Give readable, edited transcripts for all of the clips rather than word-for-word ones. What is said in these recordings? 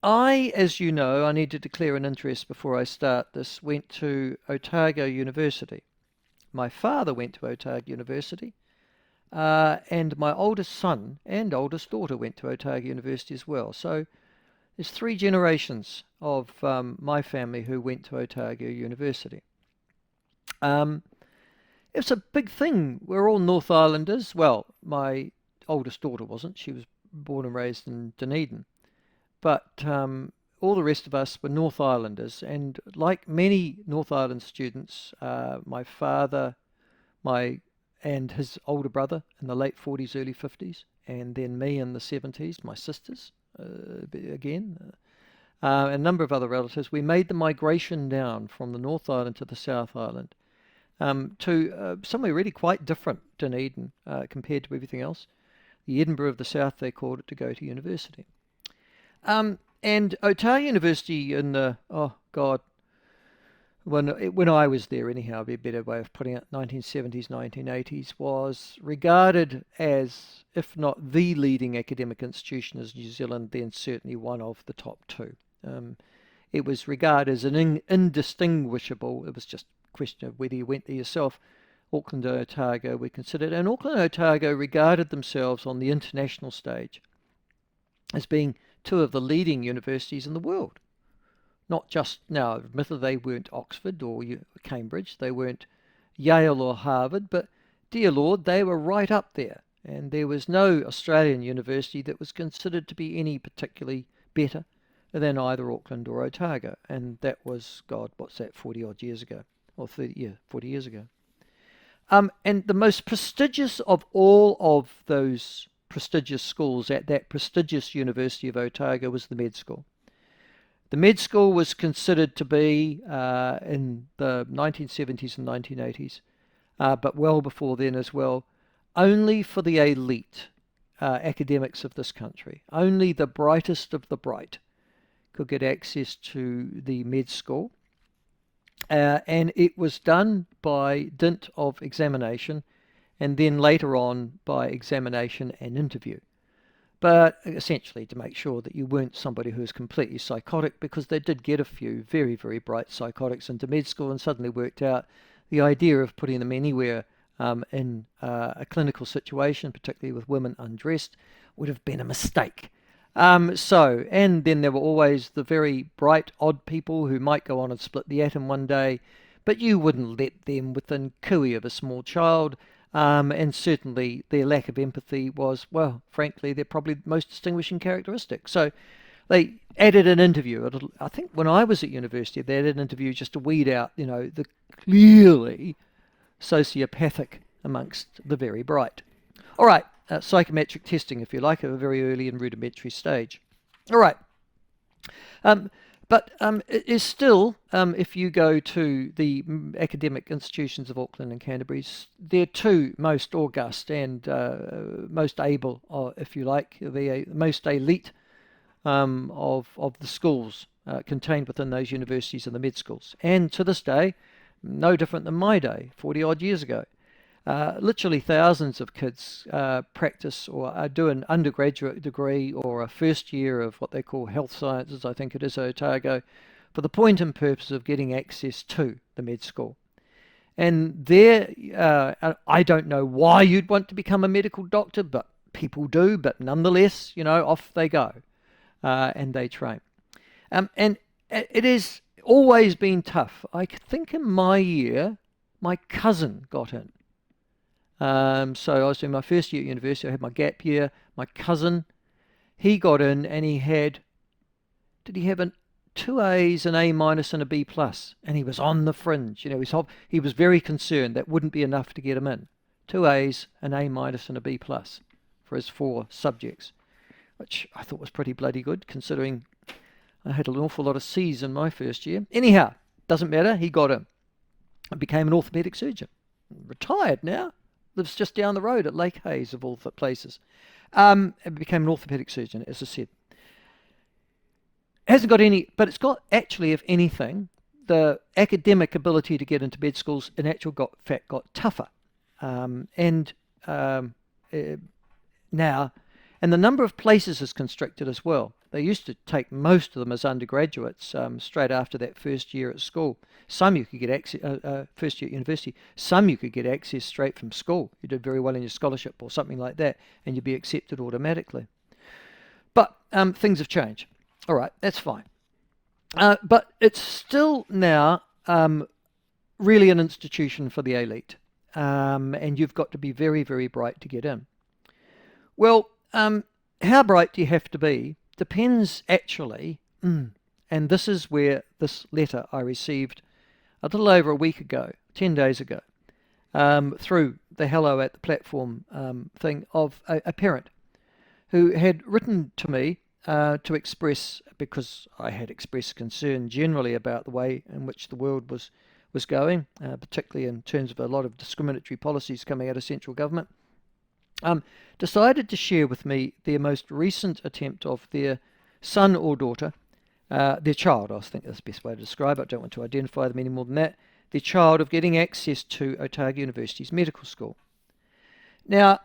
As you know, I need to declare an interest before I start this, went to Otago University. My father went to Otago University, and my oldest son and oldest daughter went to Otago University as well. So there's three generations of my family who went to Otago University. Um, it was a big thing. We're all North Islanders. Well, my oldest daughter wasn't. She was born and raised in Dunedin. But all the rest of us were North Islanders, and like many North Island students, my father, my and his older brother in the late 40s, early 50s, and then me in the 70s, my sisters again, a number of other relatives. We made the migration down from the North Island to the South Island to somewhere really quite different, Dunedin, compared to everything else. The Edinburgh of the South, they called it, to go to university. And Otago University in the, oh God, when I was there anyhow, be a better way of putting it, 1970s, 1980s, was regarded as, if not the leading academic institution in New Zealand, then certainly one of the top two. It was regarded as an indistinguishable, it was just a question of whether you went there yourself. Auckland and Otago were considered, and Auckland and Otago regarded themselves on the international stage as being two of the leading universities in the world. Not just now, admittedly, they weren't Oxford or Cambridge, they weren't Yale or Harvard, but dear Lord, they were right up there. And there was no Australian university that was considered to be any particularly better than either Auckland or Otago. And that was, God, what's that, 40 odd years ago? Or 30, yeah, 40 years ago. And the most prestigious of all of those prestigious schools at that prestigious University of Otago was the med school. The med school was considered to be, in the 1970s and 1980s, but well before then as well, only for the elite academics of this country. Only the brightest of the bright could get access to the med school. And it was done by dint of examination, and then later on by examination and interview. But essentially to make sure that you weren't somebody who was completely psychotic, because they did get a few very, very bright psychotics into med school, and suddenly worked out the idea of putting them anywhere in a clinical situation, particularly with women undressed, would have been a mistake. And then there were always the very bright, odd people who might go on and split the atom one day, but you wouldn't let them within cooey of a small child. And certainly their lack of empathy was, well, frankly, their probably most distinguishing characteristic. So they added an interview. I think when I was at university, they added an interview just to weed out, the clearly sociopathic amongst the very bright. All right, psychometric testing, if you like, at a very early and rudimentary stage. All right. But it is still, if you go to the academic institutions of Auckland and Canterbury, they're two most august and most able, if you like, the most elite of the schools contained within those universities and the med schools. And to this day, no different than my day, 40 odd years ago. Literally thousands of kids practice or do an undergraduate degree or a first year of what they call health sciences, I think it is, Otago, for the point and purpose of getting access to the med school. And there, I don't know why you'd want to become a medical doctor, but people do, but nonetheless, off they go and they train. And it has always been tough. I think in my year, my cousin got in. So I was doing my first year at university, I had my gap year. My cousin, he got in and did he have two A's, an A minus and a B plus? And he was on the fringe. He was very concerned that wouldn't be enough to get him in. Two A's, an A minus and a B plus for his 4 subjects, which I thought was pretty bloody good considering I had an awful lot of C's in my first year. Anyhow, doesn't matter, he got in. I became an orthopaedic surgeon. Retired now. Lives just down the road at Lake Hayes, of all the places. I became an orthopaedic surgeon, as I said. It hasn't got any, but it's got, actually, if anything, the academic ability to get into med schools in actual fact got tougher. Now, and the number of places is constricted as well. They used to take most of them as undergraduates straight after that first year at school. Some you could get access, first year at university. Some you could get access straight from school. You did very well in your scholarship or something like that, and you'd be accepted automatically. But things have changed. All right, that's fine. But it's still now really an institution for the elite. And you've got to be very, very bright to get in. Well, how bright do you have to be depends actually, and this is where this letter I received a little over a week ago, 10 days ago, through the Hello at the Platform thing of a parent who had written to me to express, because I had expressed concern generally about the way in which the world was going, particularly in terms of a lot of discriminatory policies coming out of central government, decided to share with me their most recent attempt of their son or daughter, their child, I think that's the best way to describe it, I don't want to identify them any more than that, their child, of getting access to Otago University's medical school. Now,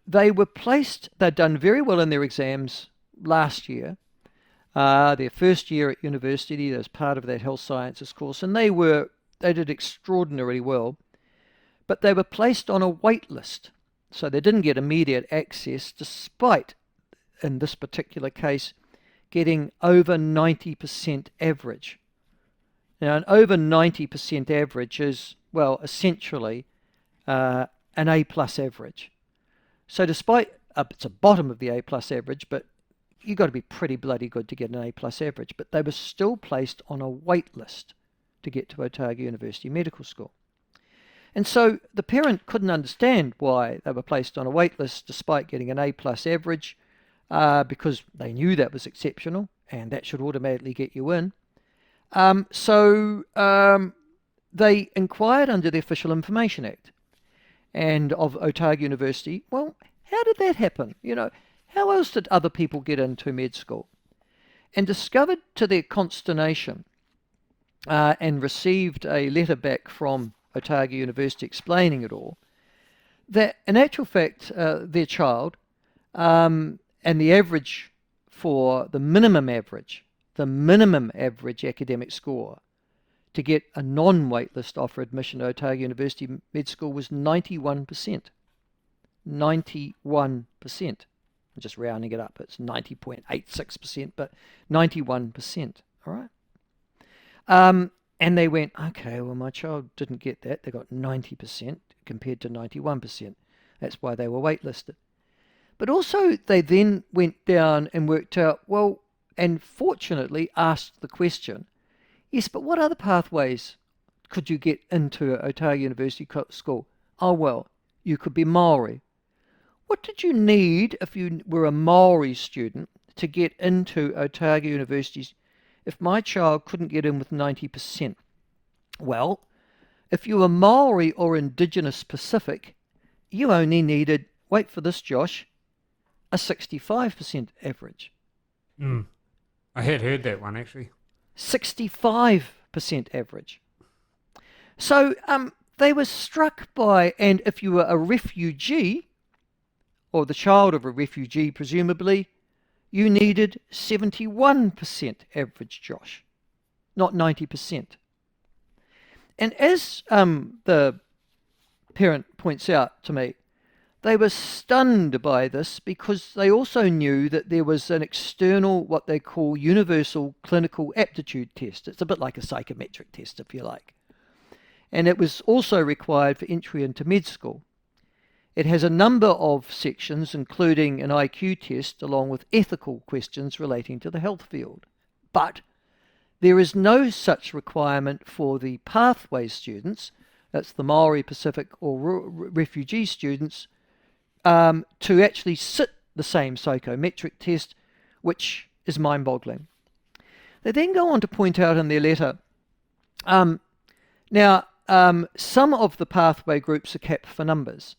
they were placed, they'd done very well in their exams last year, their first year at university as part of that health sciences course, and they did extraordinarily well, but they were placed on a wait list. So they didn't get immediate access, despite, in this particular case, getting over 90% average. Now, an over 90% average is, well, essentially an A+ average. So despite, it's a bottom of the A+ average, but you've got to be pretty bloody good to get an A+ average. But they were still placed on a wait list to get to Otago University Medical School. And so the parent couldn't understand why they were placed on a wait list despite getting an A+ average, because they knew that was exceptional and that should automatically get you in. So they inquired under the Official Information Act and of Otago University. Well, how did that happen? You know, how else did other people get into med school? And discovered to their consternation, and received a letter back from Otago University explaining it all, that in actual fact their child, and the average for the minimum average academic score to get a non-waitlist offer admission to Otago University Med School was 91%. 91%. I'm just rounding it up. It's 90.86%, but 91%. All right. And they went, okay, well, my child didn't get that. They got 90% compared to 91%. That's why they were waitlisted. But also they then went down and worked out, well, and fortunately asked the question, yes, but what other pathways could you get into Otago University School? Oh, well, you could be Maori. What did you need if you were a Maori student to get into Otago University's if my child couldn't get in with 90%? Well, if you were Maori or Indigenous Pacific, you only needed, wait for this, Josh, a 65% average. I had heard that one, actually. 65% average. So they were struck by, and if you were a refugee, or the child of a refugee presumably, you needed 71% average, Josh, not 90%. And as the parent points out to me, they were stunned by this because they also knew that there was an external, what they call universal clinical aptitude test. It's a bit like a psychometric test, if you like. And it was also required for entry into med school. It has a number of sections, including an IQ test, along with ethical questions relating to the health field. But there is no such requirement for the pathway students, that's the Maori, Pacific or refugee students, to actually sit the same psychometric test, which is mind-boggling. They then go on to point out in their letter, now some of the pathway groups are capped for numbers,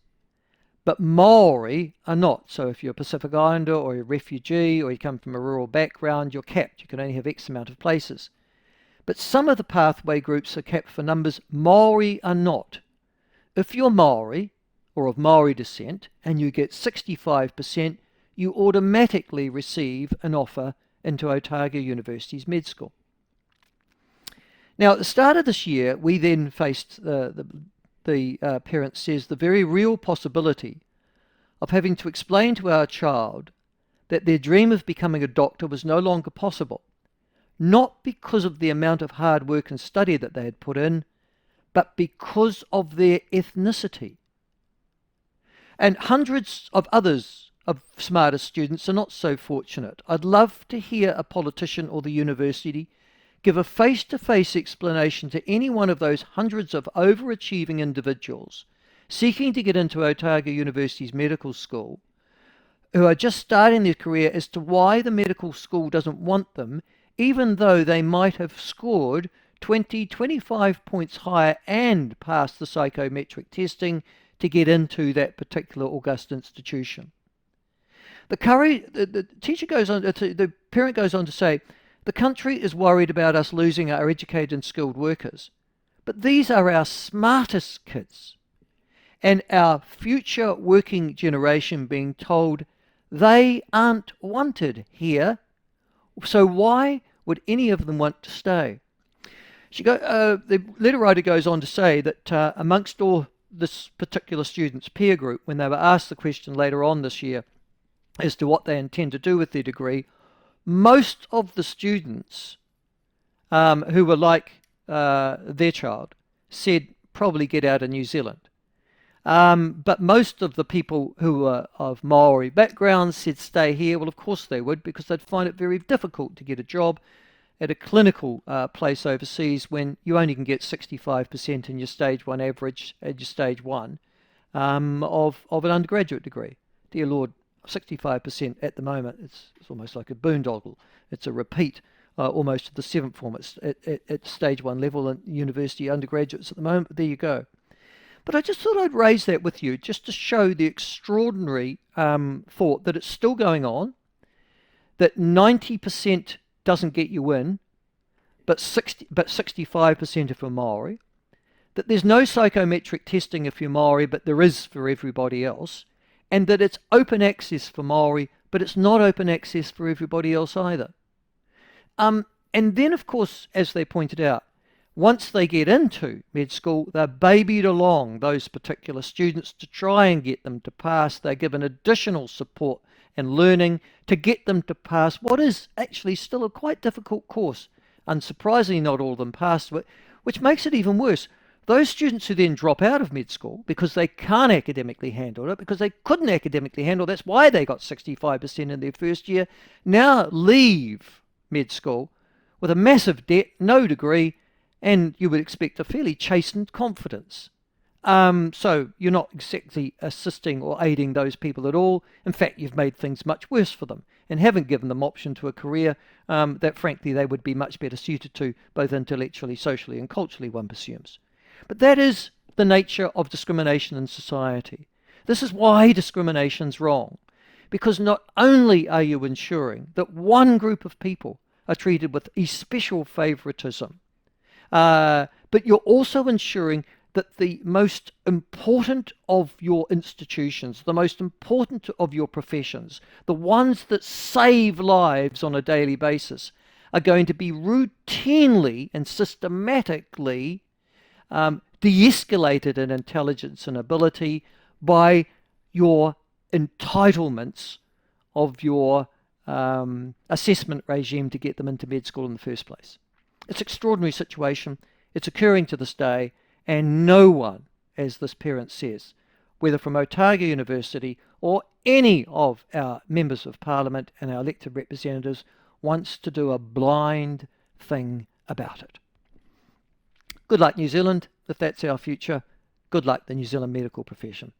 but Maori are not. So if you're a Pacific Islander or you're a refugee or you come from a rural background, you're capped. You can only have X amount of places. But some of the pathway groups are capped for numbers. Maori are not. If you're Maori or of Maori descent and you get 65%, you automatically receive an offer into Otago University's med school. Now, at the start of this year, we then faced, the parent says, the very real possibility of having to explain to our child that their dream of becoming a doctor was no longer possible, not because of the amount of hard work and study that they had put in, but because of their ethnicity. And hundreds of others of smarter students are not so fortunate. I'd love to hear a politician or the university give a face-to-face explanation to any one of those hundreds of overachieving individuals seeking to get into Otago University's medical school who are just starting their career as to why the medical school doesn't want them, even though they might have scored 20, 25 points higher and passed the psychometric testing to get into that particular august institution. The teacher goes on, the parent goes on to say, the country is worried about us losing our educated and skilled workers, but these are our smartest kids and our future working generation being told they aren't wanted here, so why would any of them want to stay? The letter writer goes on to say that amongst all this particular student's peer group, when they were asked the question later on this year as to what they intend to do with their degree, most of the students who were like their child said probably get out of New Zealand. But most of the people who were of Maori backgrounds said stay here. Well, of course they would, because they'd find it very difficult to get a job at a clinical place overseas when you only can get 65% in your stage 1 average at your stage 1 of an undergraduate degree. Dear Lord, 65% at the moment, it's almost like a boondoggle. It's a repeat almost of the 7th form at stage 1 level in university undergraduates at the moment, but there you go. But I just thought I'd raise that with you just to show the extraordinary thought that it's still going on, that 90% doesn't get you in, but 65% if you're Maori, that there's no psychometric testing if you're Maori, but there is for everybody else, and that it's open access for Maori, but it's not open access for everybody else either. And then, of course, as they pointed out, once they get into med school, they're babied along, those particular students, to try and get them to pass. They're given additional support and learning to get them to pass what is actually still a quite difficult course. Unsurprisingly, not all of them passed it, which makes it even worse. Those students who then drop out of med school because they can't academically handle it, because they couldn't academically handle it, that's why they got 65% in their first year, now leave med school with a massive debt, no degree, and you would expect a fairly chastened confidence. So you're not exactly assisting or aiding those people at all. In fact, you've made things much worse for them and haven't given them option to a career that frankly they would be much better suited to, both intellectually, socially and culturally, one presumes. But that is the nature of discrimination in society. This is why discrimination's wrong, because not only are you ensuring that one group of people are treated with especial favoritism, but you're also ensuring that the most important of your institutions, the most important of your professions, the ones that save lives on a daily basis, are going to be routinely and systematically de-escalated in intelligence and ability by your entitlements of your assessment regime to get them into med school in the first place. It's an extraordinary situation. It's occurring to this day, and no one, as this parent says, whether from Otago University or any of our members of Parliament and our elected representatives, wants to do a blind thing about it. Good luck, New Zealand, if that's our future. Good luck, the New Zealand medical profession.